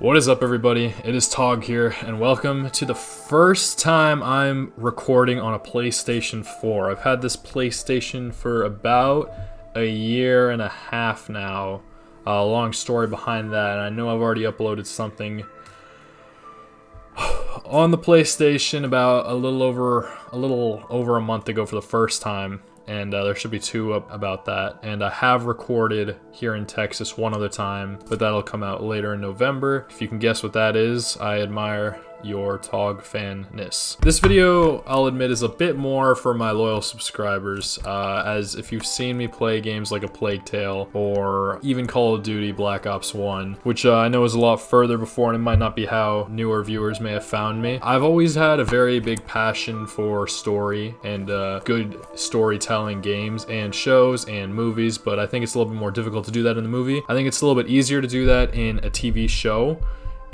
What is up, everybody? It is Tog here, and welcome to the first time I'm recording on a PlayStation 4. I've had this PlayStation for about a year and a half now. A long story behind that, and I know I've already uploaded something on the PlayStation about a little over a month ago for the first time. And there should be two up about that. And I have recorded here in Texas one other time, but that'll come out later in November. If you can guess what that is, I admire your Tog fan-ness. This video, I'll admit, is a bit more for my loyal subscribers, as if you've seen me play games like A Plague Tale or even Call of Duty Black Ops 1, which I know is a lot further before and it might not be how newer viewers may have found me. I've always had a very big passion for story and good storytelling games and shows and movies, but I think it's a little bit more difficult to do that in the movie. I think it's a little bit easier to do that in a TV show,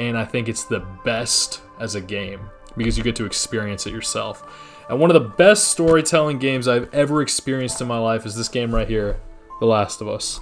and I think it's the best as a game because you get to experience it yourself. And one of the best storytelling games I've ever experienced in my life is this game right here, The Last of Us.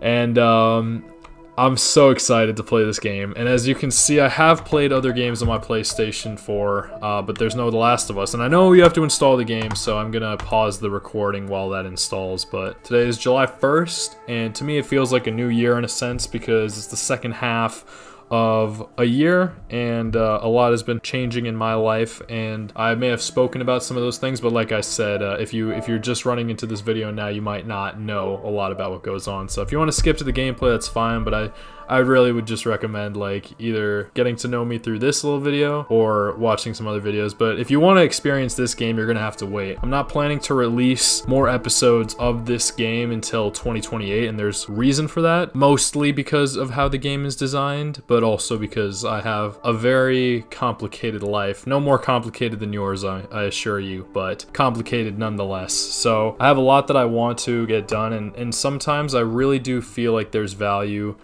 And I'm so excited to play this game. And as you can see, I have played other games on my PlayStation 4, but there's no The Last of Us. And I know you have to install the game, so I'm gonna pause the recording while that installs. But today is July 1st, and to me it feels like a new year in a sense because it's the second half of a year, and a lot has been changing in my life, and I may have spoken about some of those things, but like I said, if you're just running into this video now, you might not know a lot about what goes on. So if you want to skip to the gameplay, that's fine, but I really would just recommend like either getting to know me through this little video or watching some other videos. But if you want to experience this game, you're gonna have to wait. I'm not planning to release more episodes of this game until 2028, and there's reason for that, mostly because of how the game is designed, but also because I have a very complicated life. No more complicated than yours, I assure you, but complicated nonetheless. So I have a lot that I want to get done, and sometimes I really do feel like there's value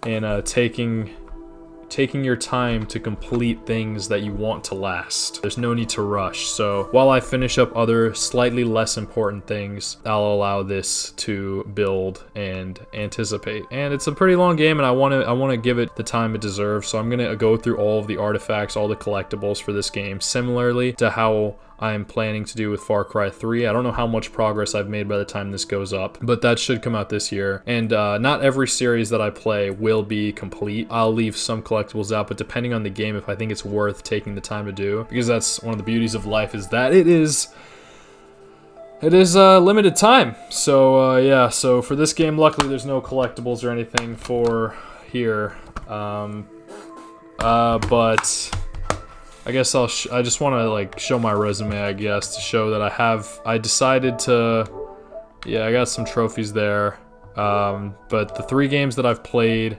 in taking your time to complete things that you want to last. There's no need to rush. So while I finish up other slightly less important things, I'll allow this to build and anticipate. And it's a pretty long game, and I want to give it the time it deserves. So I'm gonna go through all of the artifacts, all the collectibles for this game, similarly to how I'm planning to do with Far Cry 3. I don't know how much progress I've made by the time this goes up, but that should come out this year. And not every series that I play will be complete. I'll leave some collectibles out, but depending on the game, if I think it's worth taking the time to do, because that's one of the beauties of life, is that it is limited time. So yeah, so for this game, luckily there's no collectibles or anything for here. But I guess I just want to like show my resume, I guess, to show that I decided to, yeah, I got some trophies there. But the 3 games that I've played,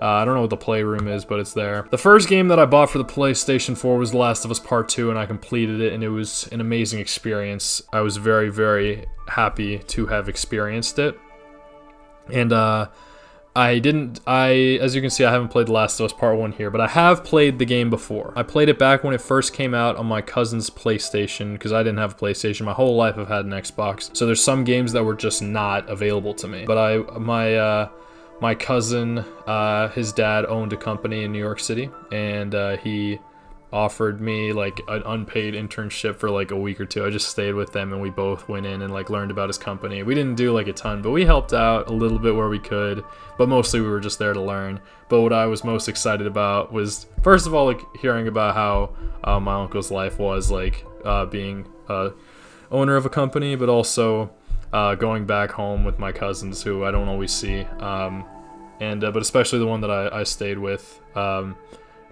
I don't know what the playroom is, but it's there. The first game that I bought for the PlayStation 4 was The Last of Us Part 2, and I completed it, and it was an amazing experience. I was very, very happy to have experienced it. And as you can see, I haven't played The Last of Us Part 1 here, but I have played the game before. I played it back when it first came out on my cousin's PlayStation, because I didn't have a PlayStation. My whole life I've had an Xbox, so there's some games that were just not available to me. But my cousin, his dad owned a company in New York City, and he offered me like an unpaid internship for like a week or two. I just stayed with them, and we both went in and like learned about his company. We didn't do like a ton, but we helped out a little bit where we could, but mostly we were just there to learn. But what I was most excited about was, first of all, like hearing about how my uncle's life was like being owner of a company, but also going back home with my cousins who I don't always see, but especially the one that I stayed with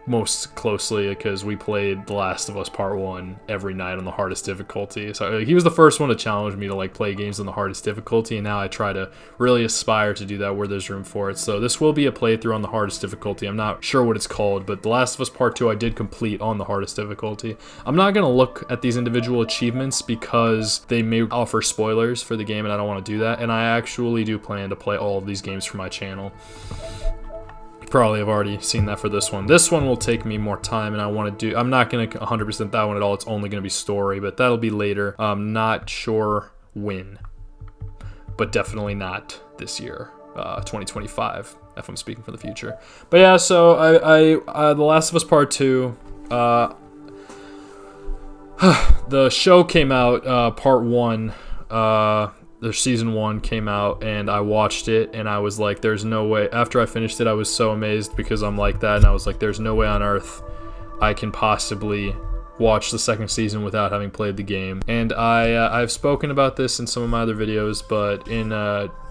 most closely, because we played The Last of Us Part 1 every night on the hardest difficulty. So he was the first one to challenge me to like play games on the hardest difficulty, and now I try to really aspire to do that where there's room for it. So this will be a playthrough on the hardest difficulty. I'm not sure what it's called, but The Last of Us Part 2 I did complete on the hardest difficulty. I'm not going to look at these individual achievements because they may offer spoilers for the game, and I don't want to do that. And I actually do plan to play all of these games for my channel. Probably have already seen that for this one. This one will take me more time, and I'm not going to 100% that one at all. It's only going to be story, but that'll be later. I'm not sure when, but definitely not this year, 2025. if I'm speaking for the future. But yeah, so The Last of Us Part 2, the show came out, Part 1, the season 1 came out, and I watched it, and I was like, there's no way. After I finished it, I was so amazed because I'm like that, and I was like, there's no way on earth I can possibly watch the second season without having played the game. And I've spoken about this in some of my other videos, but in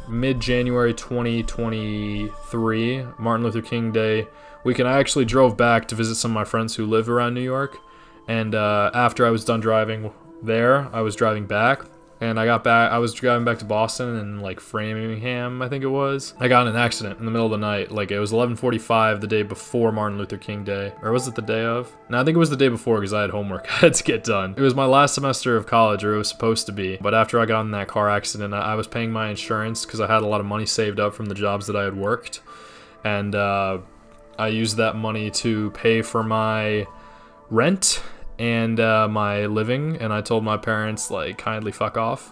mid-January 2023, Martin Luther King Day weekend, I actually drove back to visit some of my friends who live around New York. And after I was done driving there, I was driving back. And I was driving back to Boston and like Framingham, I think it was. I got in an accident in the middle of the night. Like it was 11:45 the day before Martin Luther King Day. Or was it the day of? No, I think it was the day before because I had homework I had to get done. It was my last semester of college, or it was supposed to be. But after I got in that car accident, I was paying my insurance because I had a lot of money saved up from the jobs that I had worked. And I used that money to pay for my rent and my living, and I told my parents, like, kindly fuck off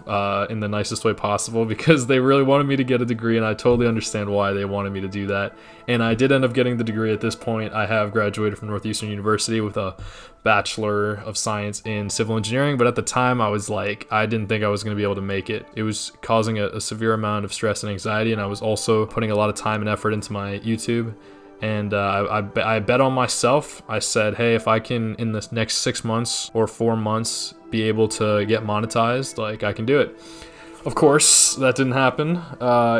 in the nicest way possible, because they really wanted me to get a degree, and I totally understand why they wanted me to do that. And I did end up getting the degree at this point. I have graduated from Northeastern University with a Bachelor of Science in Civil Engineering, but at the time I was like, I didn't think I was going to be able to make it. It was causing a severe amount of stress and anxiety, and I was also putting a lot of time and effort into my YouTube. And I bet on myself. I said, hey, if I can, in the next 6 months or 4 months, be able to get monetized, like, I can do it. Of course, that didn't happen,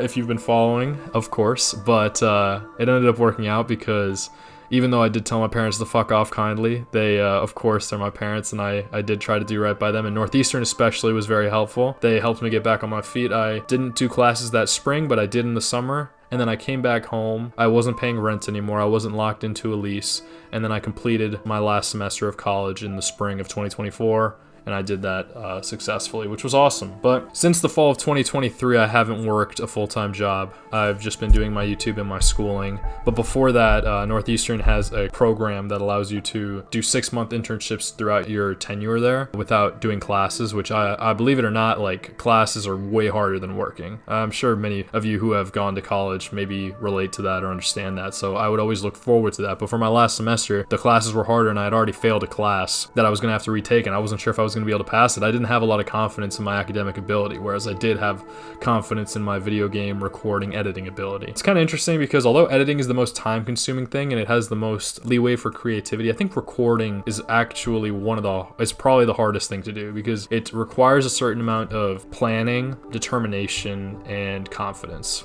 if you've been following, of course. But it ended up working out because even though I did tell my parents to fuck off kindly, they, of course, they're my parents, and I did try to do right by them. And Northeastern especially was very helpful. They helped me get back on my feet. I didn't do classes that spring, but I did in the summer. And then I came back home. I wasn't paying rent anymore. I wasn't locked into a lease. And then I completed my last semester of college in the spring of 2024. And I did that successfully, which was awesome. But since the fall of 2023, I haven't worked a full-time job. I've just been doing my YouTube and my schooling. But before that, Northeastern has a program that allows you to do 6-month internships throughout your tenure there without doing classes, which I believe it or not, like, classes are way harder than working. I'm sure many of you who have gone to college maybe relate to that or understand that. So I would always look forward to that. But for my last semester, the classes were harder, and I had already failed a class that I was going to have to retake, and I wasn't sure if I was going to be able to pass it. I didn't have a lot of confidence in my academic ability, whereas I did have confidence in my video game recording editing ability. It's kind of interesting because although editing is the most time-consuming thing and it has the most leeway for creativity, I think recording is actually it's probably the hardest thing to do because it requires a certain amount of planning, determination, and confidence.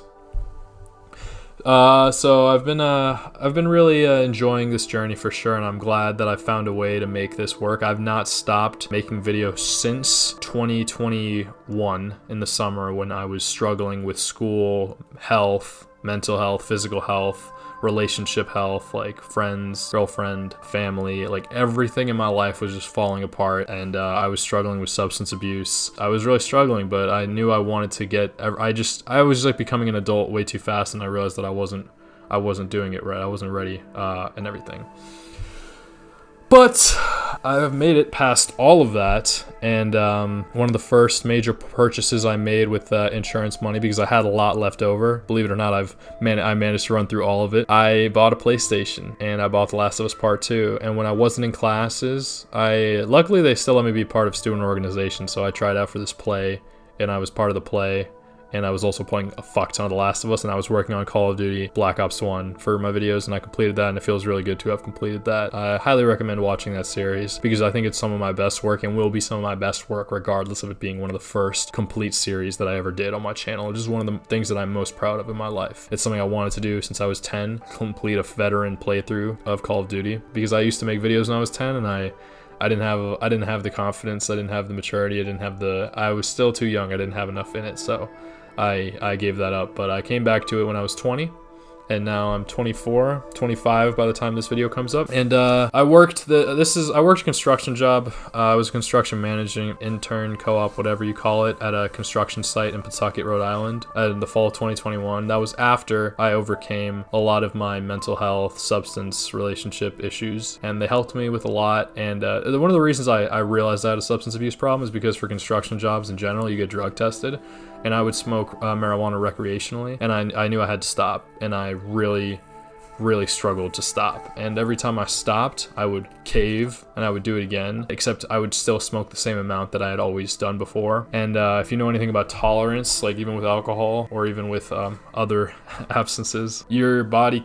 So I've been really enjoying this journey for sure, and I'm glad that I found a way to make this work. I've not stopped making videos since 2021 in the summer when I was struggling with school, health, mental health, physical health, relationship health, like friends, girlfriend, family, like everything in my life was just falling apart, and I was struggling with substance abuse. I was really struggling, but I knew I wanted to get, I was like becoming an adult way too fast, and I realized that I wasn't doing it right. I wasn't ready, and everything. But I have made it past all of that, and one of the first major purchases I made with insurance money, because I had a lot left over, believe it or not, I managed to run through all of it. I bought a PlayStation, and I bought The Last of Us Part 2, and when I wasn't in classes, luckily they still let me be part of student organization, so I tried out for this play, and I was part of the play. And I was also playing a fuck ton of The Last of Us, and I was working on Call of Duty Black Ops 1 for my videos, and I completed that, and it feels really good to have completed that. I highly recommend watching that series, because I think it's some of my best work, and will be some of my best work, regardless of it being one of the first complete series that I ever did on my channel. It's just one of the things that I'm most proud of in my life. It's something I wanted to do since I was 10, complete a veteran playthrough of Call of Duty, because I used to make videos when I was 10, and I didn't have the confidence, I didn't have the maturity, I was still too young, I didn't have enough in it, so I gave that up. But I came back to it when I was 20, and now I'm 24, 25 by the time this video comes up. And I worked a construction job. I was a construction managing intern, co-op, whatever you call it, at a construction site in Pawtucket, Rhode Island in the fall of 2021. That was after I overcame a lot of my mental health, substance, relationship issues, and they helped me with a lot. And one of the reasons I realized I had a substance abuse problem is because for construction jobs in general, you get drug tested. and I would smoke marijuana recreationally, and I knew I had to stop, and I really struggled to stop. And every time I stopped, I would cave and I would do it again, except I would still smoke the same amount that I had always done before. And if you know anything about tolerance, like even with alcohol or even with other absences, your body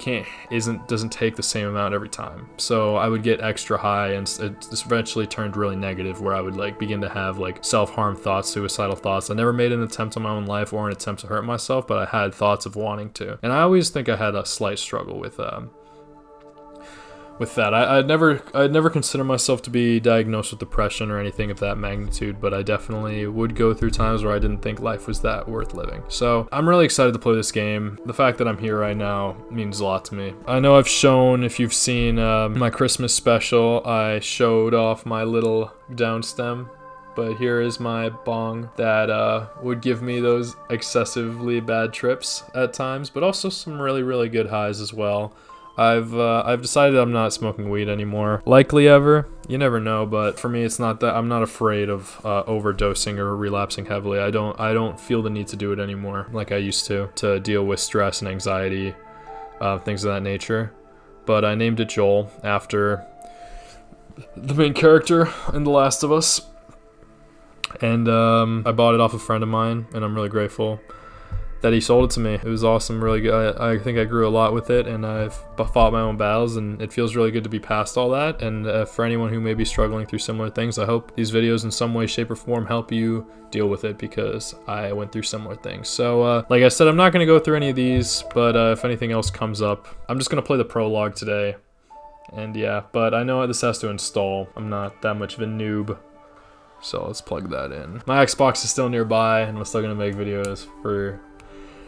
doesn't take the same amount every time. So I would get extra high, and it just eventually turned really negative, where I would like begin to have like self-harm thoughts, suicidal thoughts. I never made an attempt on my own life or an attempt to hurt myself, but I had thoughts of wanting to. And I always think I had a slight struggle with that. I'd never consider myself to be diagnosed with depression or anything of that magnitude, but I definitely would go through times where I didn't think life was that worth living. So I'm really excited to play this game. The fact that I'm here right now means a lot to me. I know I've shown, if you've seen my Christmas special, I showed off my little down stem, but here is my bong that would give me those excessively bad trips at times, but also some really good highs as well. I've decided I'm not smoking weed anymore. Likely ever, you never know, but for me it's not that. I'm not afraid of overdosing or relapsing heavily. I don't feel the need to do it anymore like I used to deal with stress and anxiety, things of that nature. But I named it Joel after the main character in The Last of Us. And I bought it off a friend of mine, and I'm really grateful that he sold it to me. It was awesome, really good. I think I grew a lot with it, and I've fought my own battles, and it feels really good to be past all that. And for anyone who may be struggling through similar things, I hope these videos in some way, shape, or form help you deal with it, because I went through similar things. So like I said, I'm not going to go through any of these, but if anything else comes up, I'm just going to play the prologue today. And yeah, but I know this has to install. I'm not that much of a noob. So let's plug that in. My Xbox is still nearby, and I'm still going to make videos for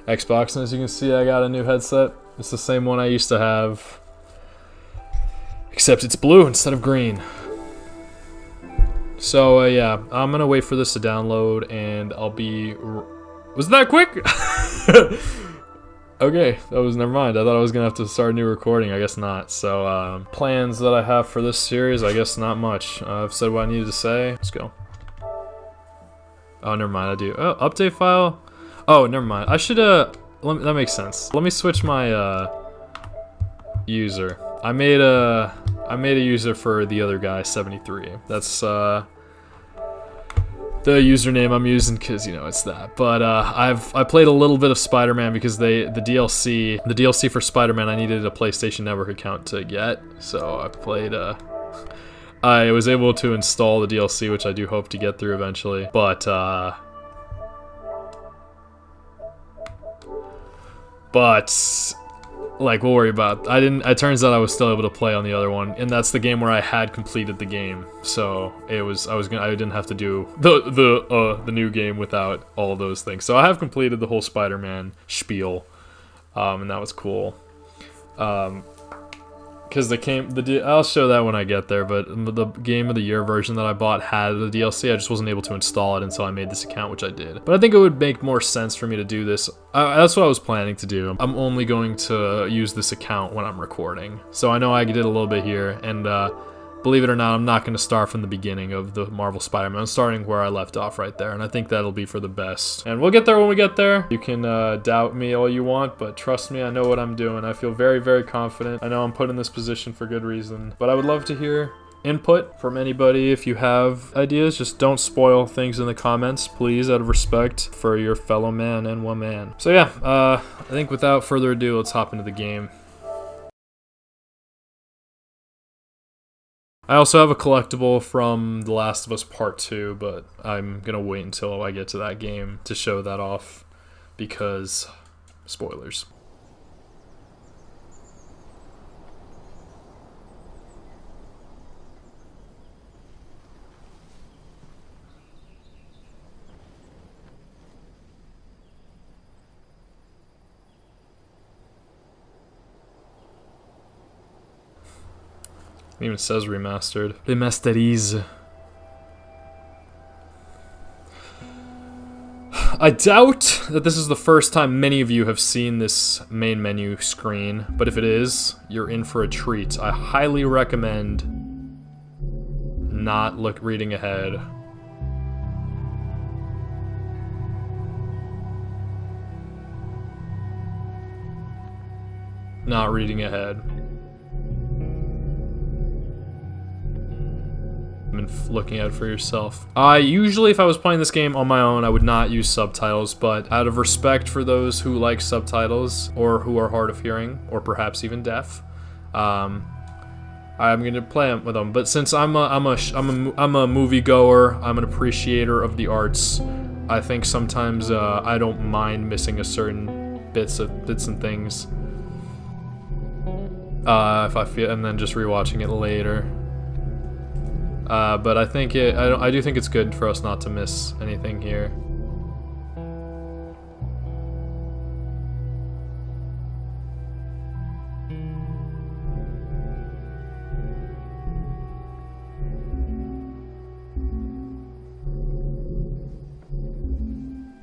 Xbox, and as you can see, I got a new headset. It's the same one I used to have, except it's blue instead of green. So yeah, I'm gonna wait for this to download, and I'll be... Was that quick? Okay, never mind. I thought I was gonna have to start a new recording. I guess not. So plans that I have for this series, I guess not much. I've said what I needed to say. Let's go. Oh, never mind. I do. Oh, update file. Oh, never mind. I should, that makes sense. Let me switch my, user. I made a user for the other guy, 73. That's, the username I'm using, because, you know, it's that. But, I played a little bit of Spider-Man because the DLC for Spider-Man, I needed a PlayStation Network account to get. So I played, I was able to install the DLC, which I do hope to get through eventually. But, like, we'll worry about it. It turns out I was still able to play on the other one, and that's the game where I had completed the game. So I didn't have to do the new game without all those things. So I have completed the whole Spider-Man spiel, and that was cool. Because I'll show that when I get there, but the Game of the Year version that I bought had the DLC. I just wasn't able to install it until I made this account, which I did. But I think it would make more sense for me to do this. That's what I was planning to do. I'm only going to use this account when I'm recording. So I know I did a little bit here, and believe it or not, I'm not going to start from the beginning of the Marvel Spider-Man. I'm starting where I left off right there, and I think that'll be for the best. And we'll get there when we get there. You can doubt me all you want, but trust me, I know what I'm doing. I feel very confident. I know I'm put in this position for good reason, but I would love to hear input from anybody. If you have ideas, just don't spoil things in the comments, please, out of respect for your fellow man and woman. So yeah, I think without further ado, let's hop into the game. I also have a collectible from The Last of Us Part 2, but I'm gonna wait until I get to that game to show that off, because spoilers. It even says remastered. Remasterize. I doubt that this is the first time many of you have seen this main menu screen, but if it is, you're in for a treat. I highly recommend not reading ahead. not reading ahead. And looking at it for yourself. Usually if I was playing this game on my own, I would not use subtitles, but out of respect for those who like subtitles or who are hard of hearing or perhaps even deaf, I'm gonna play with them. But since I'm a movie goer, I'm an appreciator of the arts. I think sometimes I don't mind missing a certain bits and things. If I feel, and then just rewatching it later. But I think I do think it's good for us not to miss anything here.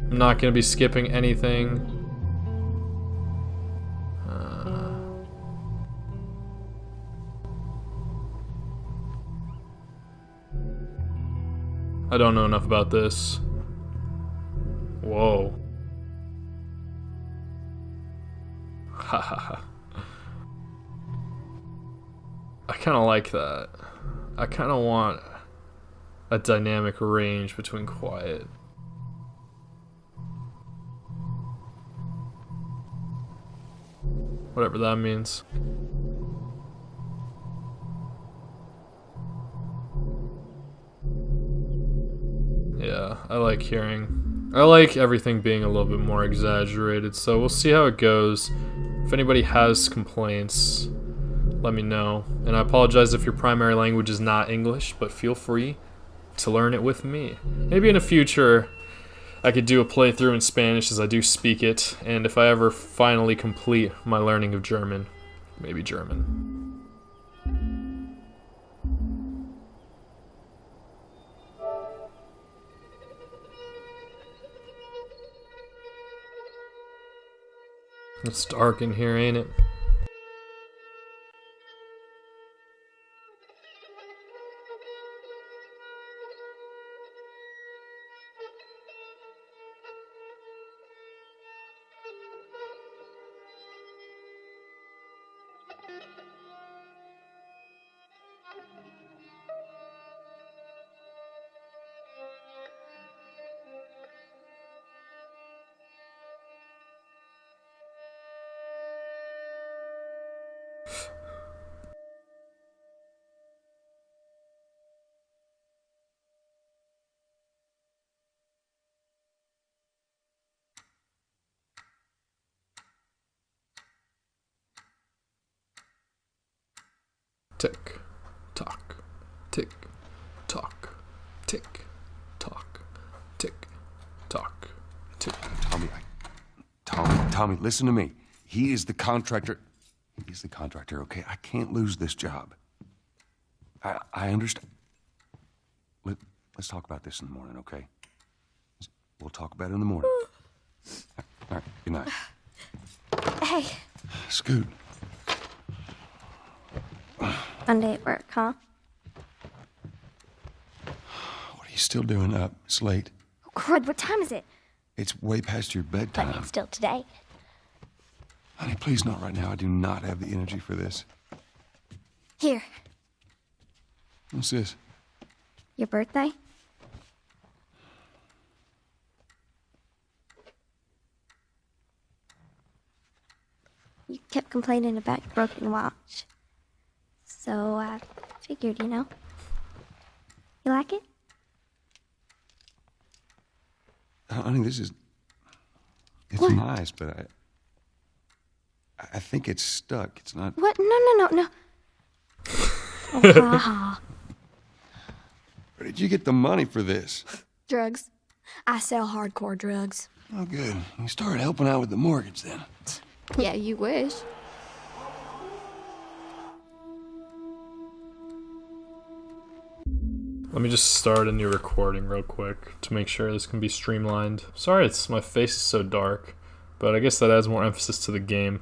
I'm not gonna be skipping anything. I don't know enough about this. Whoa. Hahaha. I kind of like that. I kind of want a dynamic range between quiet. Whatever that means. Yeah, I like hearing. I like everything being a little bit more exaggerated, so we'll see how it goes. If anybody has complaints, let me know. And I apologize if your primary language is not English, but feel free to learn it with me. Maybe in the future, I could do a playthrough in Spanish as I do speak it, and if I ever finally complete my learning of German, maybe German. It's dark in here, ain't it? Tick, tock, tick, tock, tick, tock, tick, tock, tick. Tommy, listen to me. He is the contractor. He's the contractor, okay? I can't lose this job. I understand. Let's talk about this in the morning, okay? We'll talk about it in the morning. All right, good night. Hey. Scoot. Monday at work, huh? What are you still doing up? It's late. Oh, crud, what time is it? It's way past your bedtime. But it's still today. Honey, please not right now. I do not have the energy for this. Here, What's this? your birthday? You kept complaining about your broken watch. So I figured, you know. You like it? Honey, this is... It's nice, but I think it's stuck. It's not... What? No. Oh, ha ha. Where did you get the money for this? Drugs. I sell hardcore drugs. Oh, good. You started helping out with the mortgage then. Yeah, you wish. Let me just start a new recording real quick to make sure this can be streamlined. Sorry, my face is so dark, but I guess that adds more emphasis to the game.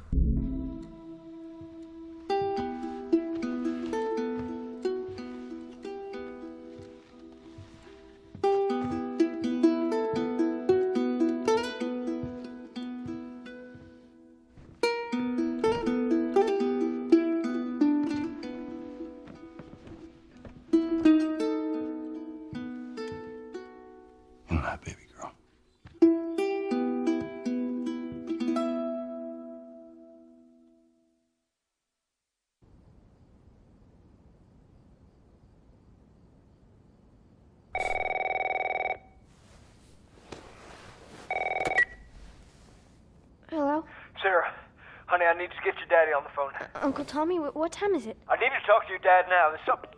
Honey, I need to get your daddy on the phone. Uncle Tommy, what time is it? I need to talk to your dad now. There's something...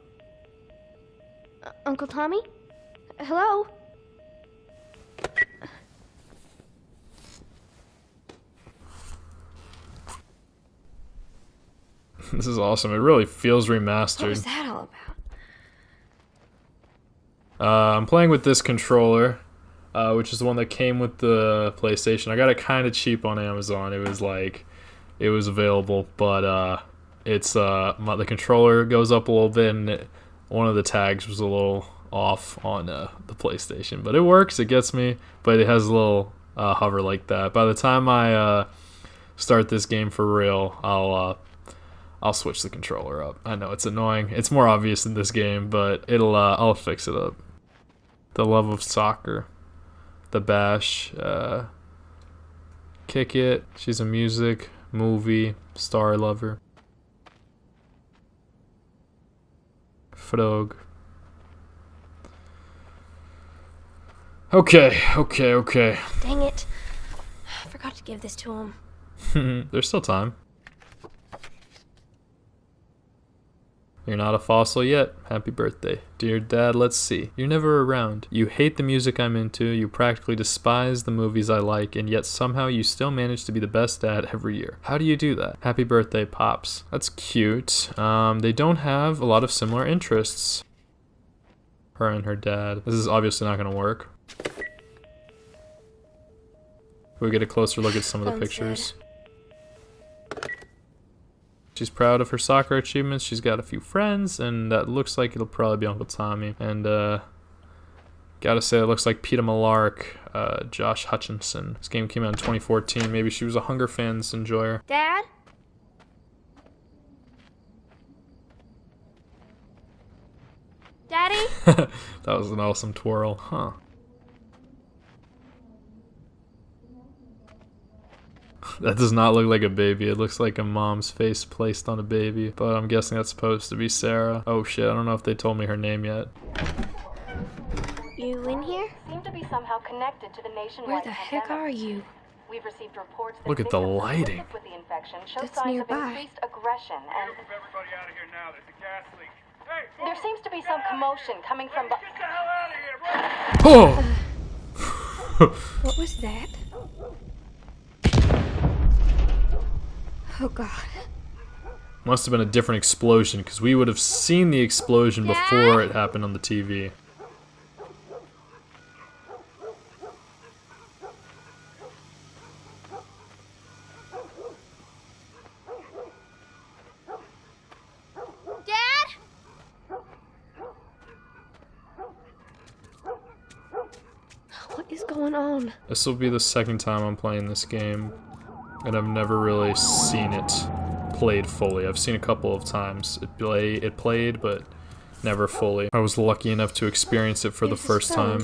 Uncle Tommy? Hello? This is awesome. It really feels What remastered. was that all about? I'm playing with this controller, which is the one that came with the PlayStation. I got it kind of cheap on Amazon. It was available, but the controller goes up a little bit, and one of the tags was a little off on the PlayStation. But it works. It gets me, but it has a little hover like that. By the time I start this game for real, I'll switch the controller up. I know it's annoying. It's more obvious in this game, but I'll fix it up. The love of soccer, the bash, kick it. She's a music, movie, star lover. Prologue. Okay. Dang it. I forgot to give this to him. There's still time. You're not a fossil yet. Happy birthday. Dear Dad, let's see. You're never around. You hate the music I'm into. You practically despise the movies I like, and yet somehow you still manage to be the best dad every year. How do you do that? Happy birthday, Pops. That's cute. They don't have a lot of similar interests. Her and her dad. This is obviously not going to work. We'll get a closer look at some of the pictures. She's proud of her soccer achievements. She's got a few friends, and that looks like it'll probably be Uncle Tommy. And gotta say, it looks like Peter Malark, Josh Hutchinson. This game came out in 2014. Maybe she was a Hunger Fans enjoyer. Dad? Daddy? That was an awesome twirl, huh? That does not look like a baby. It looks like a mom's face placed on a baby. But I'm guessing that's supposed to be Sarah. Oh shit, I don't know if they told me her name yet. You in here? Seem to be somehow connected to the nationwide Where the heck pandemic. are you? We've received reports that Look at the victims lighting. afflicted with the infection show That's signs nearby. of increased aggression, and Move everybody out of here now. There's a gas leak. Hey, there seems to be some commotion coming from. get the hell out of here, bro! Oh! What was that? Oh god. Must have been a different explosion, because we would have seen the explosion before it happened on the TV. Dad? What is going on? This will be the second time I'm playing this game, and I've never really seen it played fully. I've seen a couple of times it played, but never fully. I was lucky enough to experience it for the first time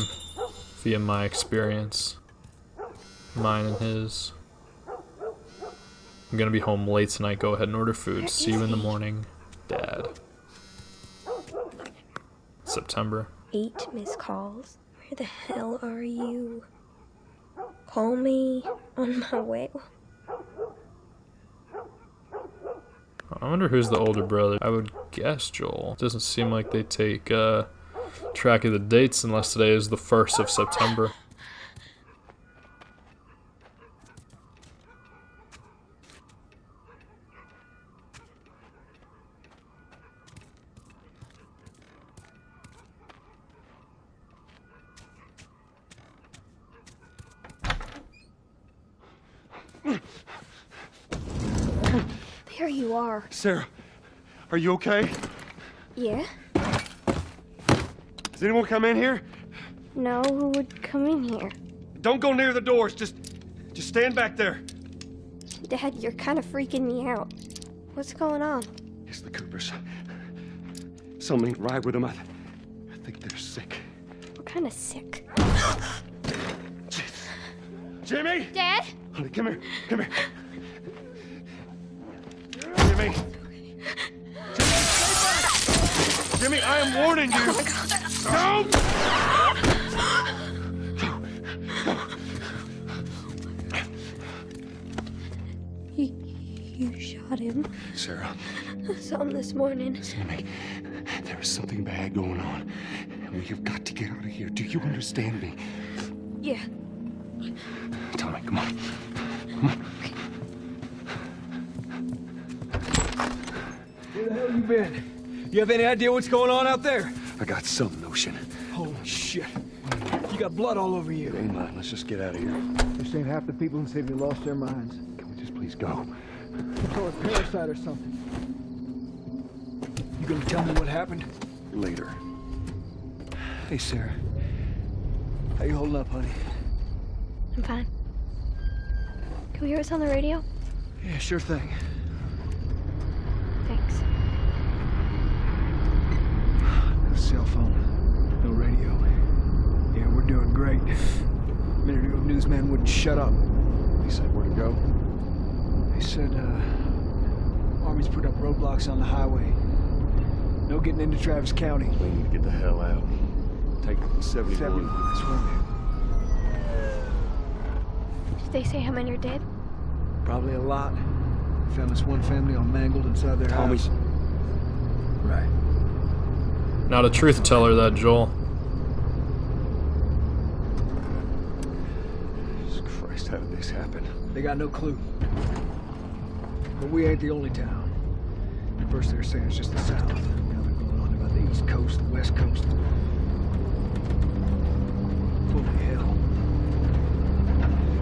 via my experience. Mine and his. I'm gonna be home late tonight. Go ahead and order food. See you in the morning, Dad. September. 8 missed calls. Where the hell are you? Call me on my way. I wonder who's the older brother. I would guess Joel. Doesn't seem like they take track of the dates unless today is the 1st of September. There you are. Sarah, are you okay? Yeah? Does anyone come in here? No, who would come in here? Don't go near the doors. Just stand back there. Dad, you're kind of freaking me out. What's going on? It's the Coopers. Something ain't right with them. I think they're sick. What kind of sick? Jimmy! Dad? Honey, come here. Come here. Jimmy! Jimmy, I am warning you! Don't! him. Sarah, I saw him this morning. listen to me. There is something bad going on. And we have got to get out of here. Do you understand me? Yeah. Tommy, come on. Where the hell you been? You have any idea what's going on out there? I got some notion. Holy shit. You got blood all over It you. ain't mine. Let's just get out of here. This ain't half the people in the city lost their minds. Can we just please go? Or a parasite or something. You gonna tell me what happened? Later. Hey, Sarah. How you holding up, honey? I'm fine. Can we hear us on the radio? Yeah, sure thing. Thanks. No cell phone. No radio. Yeah, we're doing great. A minute ago, newsman wouldn't shut up. He said where to go? They said, Army's put up roadblocks on the highway. No getting into Travis County. We need to get the hell out. Take 71. 71, I swear. Did they say how many are dead? Probably a lot. Found this one family all mangled inside their Tommy. house. Right. Not a truth teller, that Joel. Jesus Christ, how did this happen? They got no clue. But we ain't the only town. At first they were saying it's just the south. Now they're going on about the east coast, the west coast. Holy hell.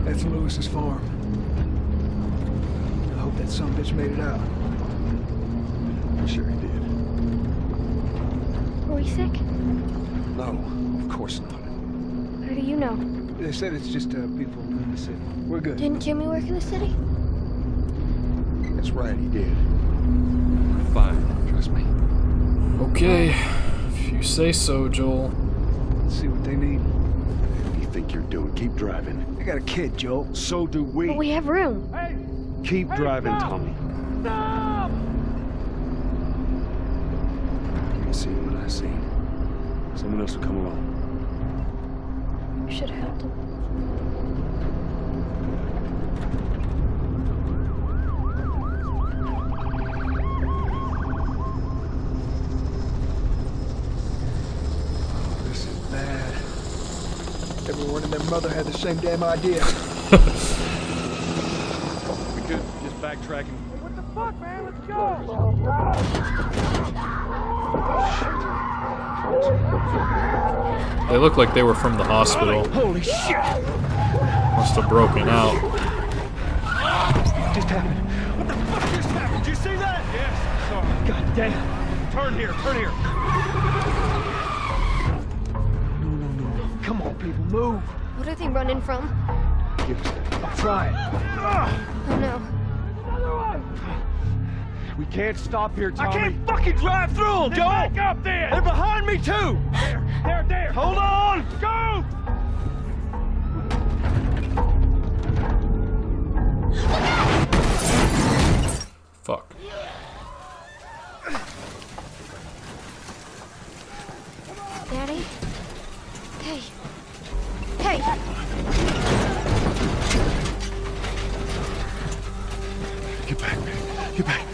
That's Lewis's farm. I hope that son bitch made it out. I'm sure he did. Were we sick? No, of course not. How do you know? They said it's just people in the city. We're good. Didn't Jimmy work in the city? That's right, he did. Fine, trust me. Okay, if you say so, Joel. Let's see what they need. What do you think you're doing? Keep driving. They got a kid, Joel. So do we. But we have room. Keep driving, Tommy. You ain't seen what I seen. Someone else will come along. We should have helped him. This is bad. Everyone and their mother had the same damn idea. We could just backtrack and... What the fuck, man? Let's go! They look like they were from the hospital. Holy shit! Must have broken out. Just happened. What the fuck just happened? Did you see that? Yes, sorry. God damn. Turn here, turn here. No. Come on, people, move. What are they running from? Give us that. I'm trying. Oh no. Another one! We can't stop here, Tommy. I can't fucking drive through them, Joel! Back up then! They're behind me, too! There! Hold on! Go! Fuck. Daddy? Hey. Hey! Get back, man. Get back.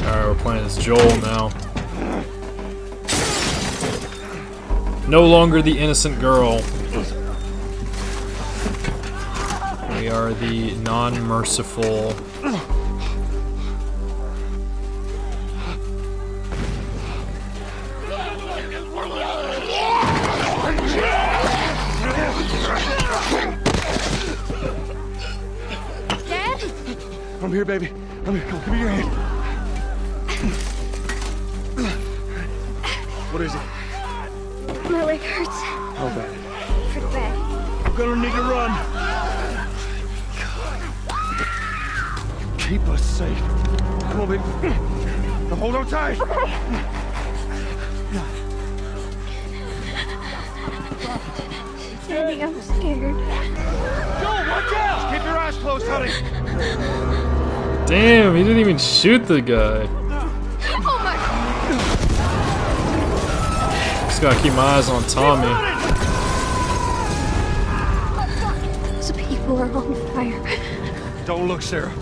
Alright, we're playing as Joel now. No longer the innocent girl. We are the non-merciful. Dad? I'm here, baby. I'm here. Come, give me your hand. What is it? My leg hurts. How bad? Pretty bad. I'm gonna need to run. Keep us safe. Come on, baby. Now hold on tight. Daddy, I'm scared. Joel, watch out! Keep your eyes closed, honey. Damn, he didn't even shoot the guy. Oh my! Just gotta keep my eyes on Tommy. Those people are on fire. Don't look, Sarah.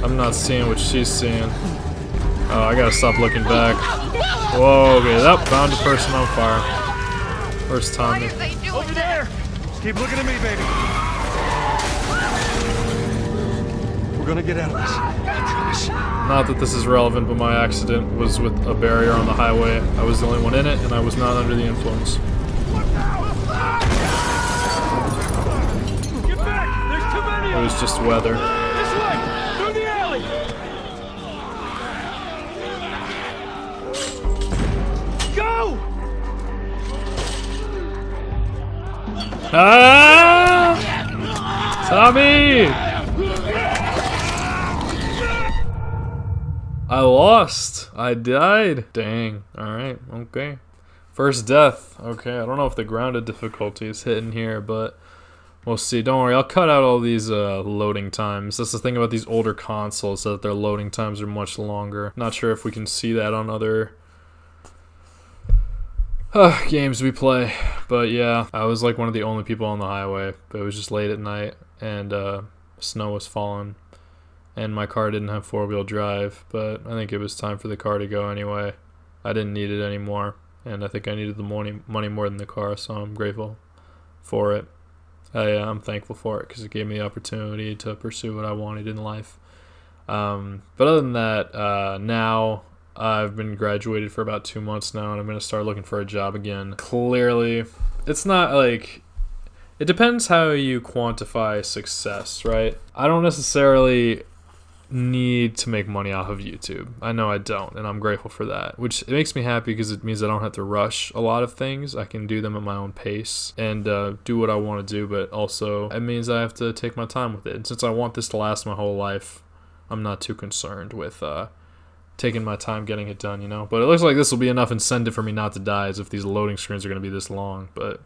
I'm not seeing what she's seeing. Oh, I gotta stop looking back. Whoa, okay, that found a person on fire. First time. Over there! Just keep looking at me, baby. We're gonna get out of this. I promise. Not that this is relevant, but my accident was with a barrier on the highway. I was the only one in it, and I was not under the influence. Get back! There's too many It of was them! just weather. This way! Through the alley! Go! Ah! Tommy! I lost. I died. Dang. Alright, okay. First death. Okay, I don't know if the grounded difficulty is hitting here, but we'll see. Don't worry, I'll cut out all these loading times. That's the thing about these older consoles, that their loading times are much longer. Not sure if we can see that on other games we play. But yeah, I was like one of the only people on the highway. But it was just late at night, and snow was falling. And my car didn't have four-wheel drive, but I think it was time for the car to go anyway. I didn't need it anymore, and I think I needed the money more than the car, so I'm grateful for it. I'm thankful for it because it gave me the opportunity to pursue what I wanted in life. But other than that, now I've been graduated for about 2 months now, and I'm going to start looking for a job again. Clearly, it's not like... It depends how you quantify success, right? I don't necessarily need to make money off of YouTube. I know I don't, and I'm grateful for that, which it makes me happy because it means I don't have to rush a lot of things. I can do them at my own pace and do what I want to do, but also it means I have to take my time with it. And since I want this to last my whole life, I'm not too concerned with taking my time getting it done, you know? But it looks like this will be enough incentive for me not to die, as if these loading screens are going to be this long, but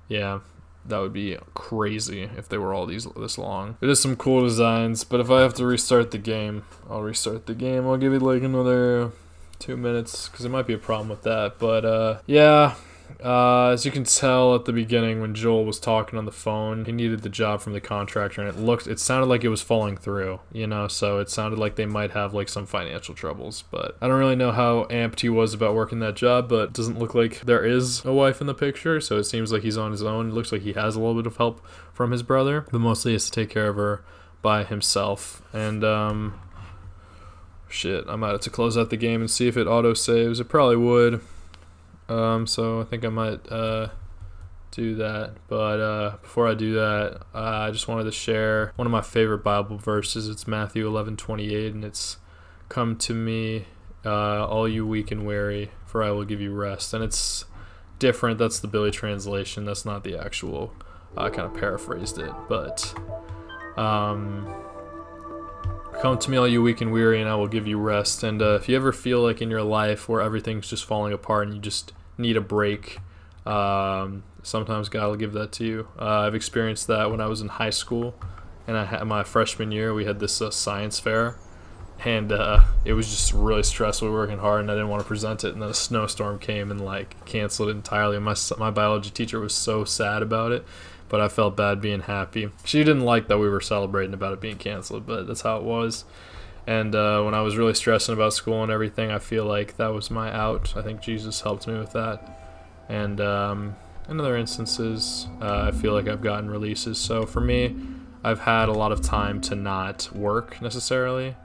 yeah. That would be crazy if they were all this long. It is some cool designs, but if I have to restart the game, I'll restart the game. I'll give it like another 2 minutes, because there might be a problem with that. But yeah, as you can tell at the beginning when Joel was talking on the phone, he needed the job from the contractor, and it sounded like it was falling through, you know, so it sounded like they might have like some financial troubles. But I don't really know how amped he was about working that job, but it doesn't look like there is a wife in the picture, so it seems like he's on his own. It looks like he has a little bit of help from his brother, but mostly he has to take care of her by himself. And shit, I might have to close out the game and see if it auto saves. It probably would. So I think I might do that, but before I do that, I just wanted to share one of my favorite Bible verses. It's Matthew 11:28, and it's, "Come to me, all you weak and weary, for I will give you rest." And it's different. That's the Billy translation. That's not the actual. I kind of paraphrased it, but come to me, all you weak and weary, and I will give you rest. And if you ever feel like in your life where everything's just falling apart and you just need a break, sometimes God will give that to you. I've experienced that when I was in high school, and I had my freshman year. We had this science fair, and it was just really stressful. We were working hard, and I didn't want to present it. And then a snowstorm came and like canceled it entirely. My biology teacher was so sad about it, but I felt bad being happy. She didn't like that we were celebrating about it being canceled, but that's how it was. And when I was really stressing about school and everything, I feel like that was my out. I think Jesus helped me with that. And in other instances, I feel like I've gotten releases. So for me, I've had a lot of time to not work necessarily,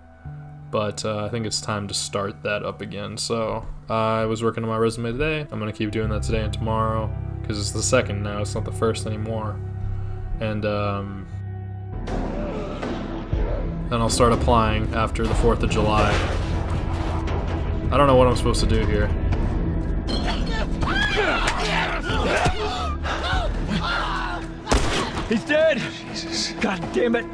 but I think it's time to start that up again. So I was working on my resume today. I'm going to keep doing that today and tomorrow, because it's the second now. It's not the first anymore. And then I'll start applying after the 4th of July. I don't know what I'm supposed to do here. He's dead! Jesus. God damn it!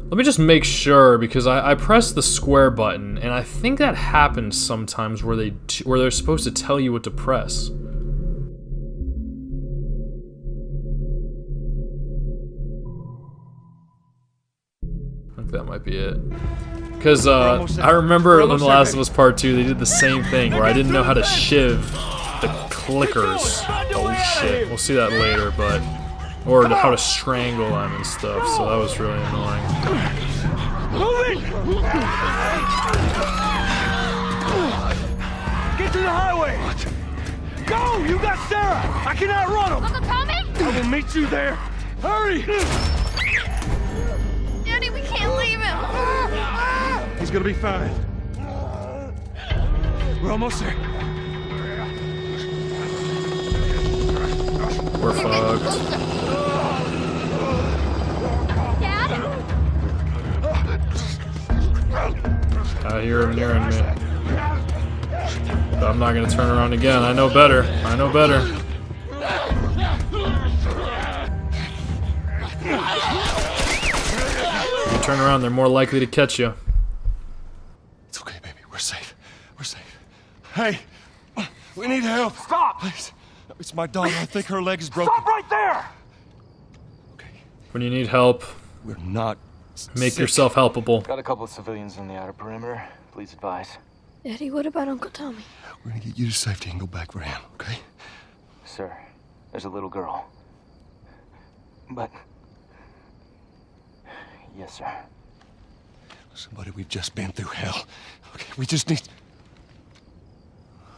Let me just make sure, because I pressed the square button, and I think that happens sometimes where they're supposed to tell you what to press. I think that might be it. Because I remember in The Last of Us Part 2, they did the same thing, where I didn't know how to shiv the clickers. Holy shit. We'll see that later, but or how to strangle them and stuff. So that was really annoying. Move it! Get to the highway! What? Go! You got Sarah! I cannot run him! Uncle Tommy? I will meet you there! Hurry! Daddy, we can't leave him. He's gonna be fine. We're almost there. We're fucked. Dad? I hear him nearing me. But I'm not gonna turn around again. I know better. I know better. If you turn around, they're more likely to catch you. It's okay, baby. We're safe. We're safe. Hey, we need help. Stop! Please. It's my daughter. I think her leg is broken. Stop right there! Okay. When you need help, We're not make sick. yourself helpable. Got a couple of civilians in the outer perimeter. Please advise. Daddy, what about Uncle Tommy? We're gonna get you to safety and go back for him, okay? Sir, there's a little girl. But... Yes, sir. Listen, buddy, we've just been through hell. Okay, we just need...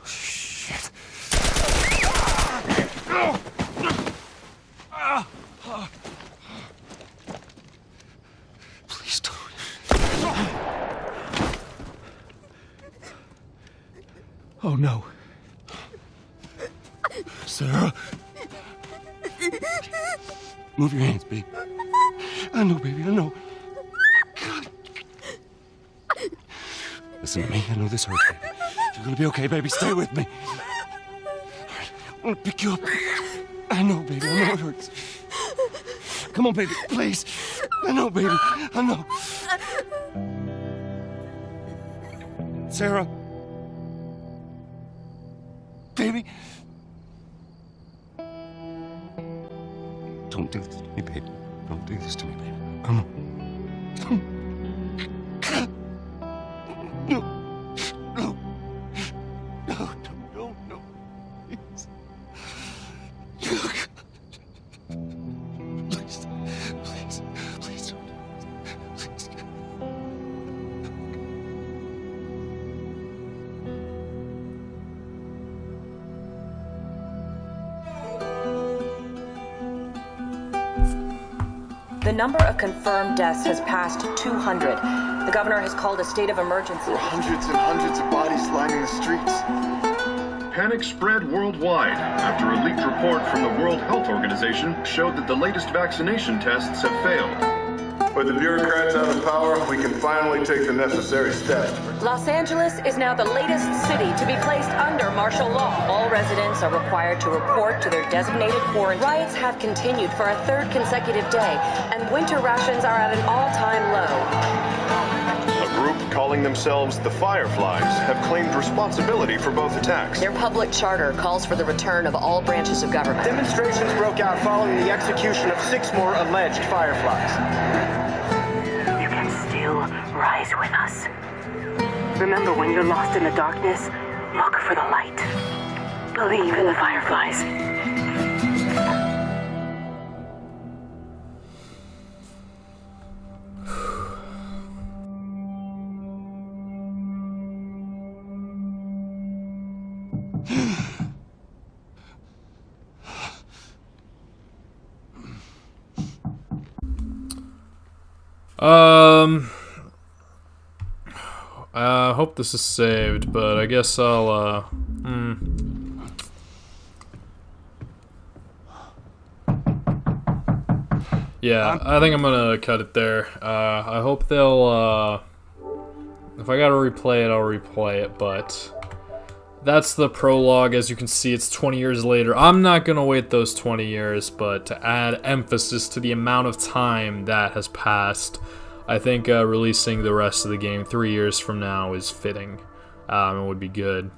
Shit. Please don't. Oh no. Sarah. Move your hands, baby. I know, baby, I know. God. Listen to me, I know this hurts, baby. You're gonna be okay, baby. Stay with me. I'm gonna pick you up. I know, baby, I know it hurts. Come on, baby, please. I know, baby, I know. Sarah. Baby. Don't do this to me, baby. Don't do this to me, baby. Come on. No. No. No, no, no. Please. Please. Please. Please don't. Please. The number of confirmed deaths has passed 200. The governor has called a state of emergency. There are hundreds and hundreds of bodies lining the streets. Panic spread worldwide after a leaked report from the World Health Organization showed that the latest vaccination tests have failed. With the bureaucrats out of power, we can finally take the necessary steps. Los Angeles is now the latest city to be placed under martial law. All residents are required to report to their designated quarantine. Riots have continued for a third consecutive day, and winter rations are at an all-time low. A group calling themselves the Fireflies have claimed responsibility for both attacks. Their public charter calls for the return of all branches of government. Demonstrations broke out following the execution of 6 more alleged Fireflies. You can still rise with us. Remember, when you're lost in the darkness, look for the light. Believe in the Fireflies. I hope this is saved, but I guess I'll, Yeah, I think I'm gonna cut it there. I hope they'll, if I gotta replay it, I'll replay it, but that's the prologue. As you can see, it's 20 years later. I'm not gonna wait those 20 years, but to add emphasis to the amount of time that has passed, I think releasing the rest of the game 3 years from now is fitting. It would be good.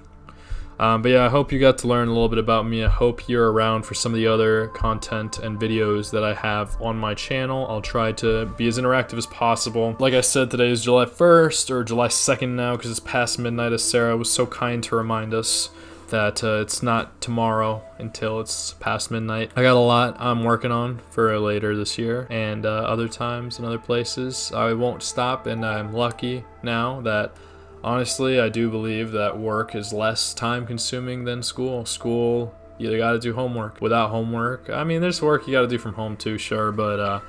But yeah, I hope you got to learn a little bit about me. I hope you're around for some of the other content and videos that I have on my channel. I'll try to be as interactive as possible. Like I said, today is July 1st, or July 2nd now, because it's past midnight, as Sarah was so kind to remind us. that it's not tomorrow until it's past midnight. I got a lot I'm working on for later this year, and other times in other places. I won't stop, and I'm lucky now that honestly I do believe that work is less time consuming than school. School, you gotta do homework. Without homework, I mean, there's work you gotta do from home too, sure, but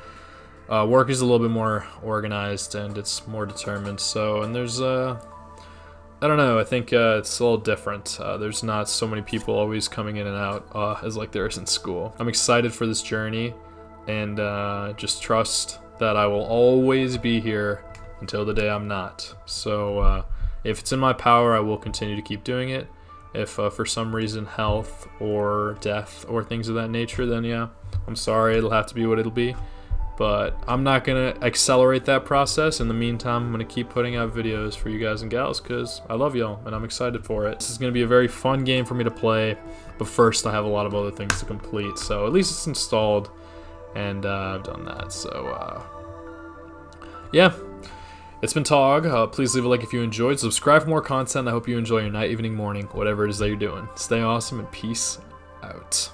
work is a little bit more organized and it's more determined. So, and there's I don't know, I think it's a little different. There's not so many people always coming in and out as like there is in school. I'm excited for this journey, and just trust that I will always be here until the day I'm not. So if it's in my power, I will continue to keep doing it. If for some reason health or death or things of that nature, then yeah, I'm sorry, it'll have to be what it'll be. But I'm not going to accelerate that process. In the meantime, I'm going to keep putting out videos for you guys and gals because I love y'all and I'm excited for it. This is going to be a very fun game for me to play, but first I have a lot of other things to complete. So at least it's installed, and I've done that. So yeah, it's been Tog. Please leave a like if you enjoyed. Subscribe for more content. I hope you enjoy your night, evening, morning, whatever it is that you're doing. Stay awesome and peace out.